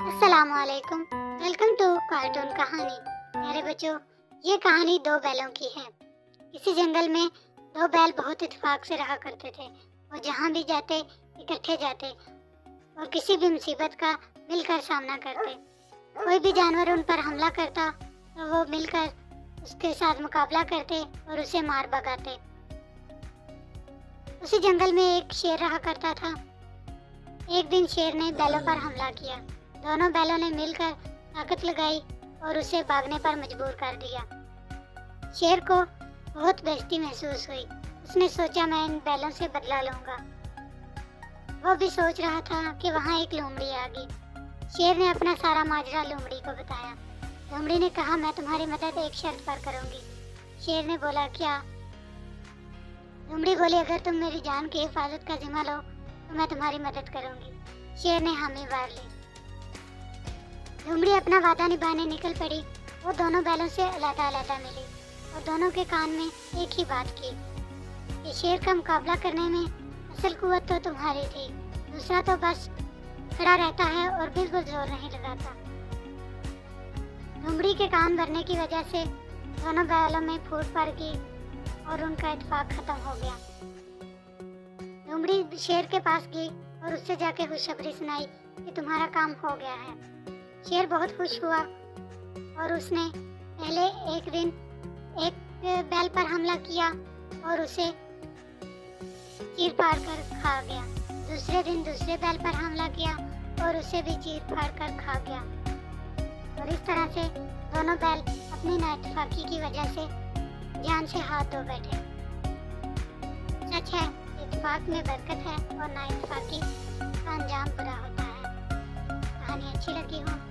अस्सलाम वालेकुम। Welcome to cartoon कहानी। मेरे बच्चों, ये कहानी दो बैलों की है। किसी जंगल में दो बैल बहुत इत्तेफाक से रहा करते थे। वो जहाँ भी जाते इकट्ठे जाते और किसी भी मुसीबत का मिलकर सामना करते। कोई भी जानवर उन पर हमला करता तो वो मिलकर उसके साथ मुकाबला करते और उसे मार भगाते। उसी जंगल में एक शेर रहा करता था। एक दिन शेर ने बैलों पर हमला किया। दोनों बैलों ने मिलकर ताकत लगाई और उसे भागने पर मजबूर कर दिया। शेर को बहुत बेइज्जती महसूस हुई। उसने सोचा मैं इन बैलों से बदला लूंगा। वो भी सोच रहा था कि वहाँ एक लोमड़ी आ गई। शेर ने अपना सारा माजरा लोमड़ी को बताया। लोमड़ी ने कहा, मैं तुम्हारी मदद एक शर्त पर करूंगी। शेर ने बोला, क्या? लोमड़ी बोली, अगर तुम मेरी जान की हिफाजत का जिम्मा लो तो मैं तुम्हारी मदद करूंगी। शेर ने हामी भर ली। लोमड़ी अपना वादा निभाने निकल पड़ी। वो दोनों बैलों से अलग-अलग मिली और दोनों के कान में एक ही बात की कि शेर का मुकाबला करने में असल कुव्वत तो तुम्हारी थी, दूसरा तो बस खड़ा रहता है और बिल्कुल जोर नहीं लगाता। लोमड़ी के कान भरने की वजह से दोनों बैलों में फूट पड़ गई और उनका इत्तेफाक खत्म हो गया। लोमड़ी शेर के पास गई और उससे जाके खुशखबरी सुनाई कि तुम्हारा काम हो गया है। शेर बहुत खुश हुआ और उसने पहले एक दिन एक बैल पर हमला किया और उसे चीर फाड़ कर खा गया। दूसरे दिन दूसरे बैल पर हमला किया और उसे भी चीर फाड़ कर खा गया। और इस तरह से दोनों बैल अपनी नाइतफाकी की वजह से जान से हाथ धो बैठे। सच है, इत्तेफाक में बरकत है और नाइतफाकी का अंजाम बुरा होता है। कहानी अच्छी लगी हो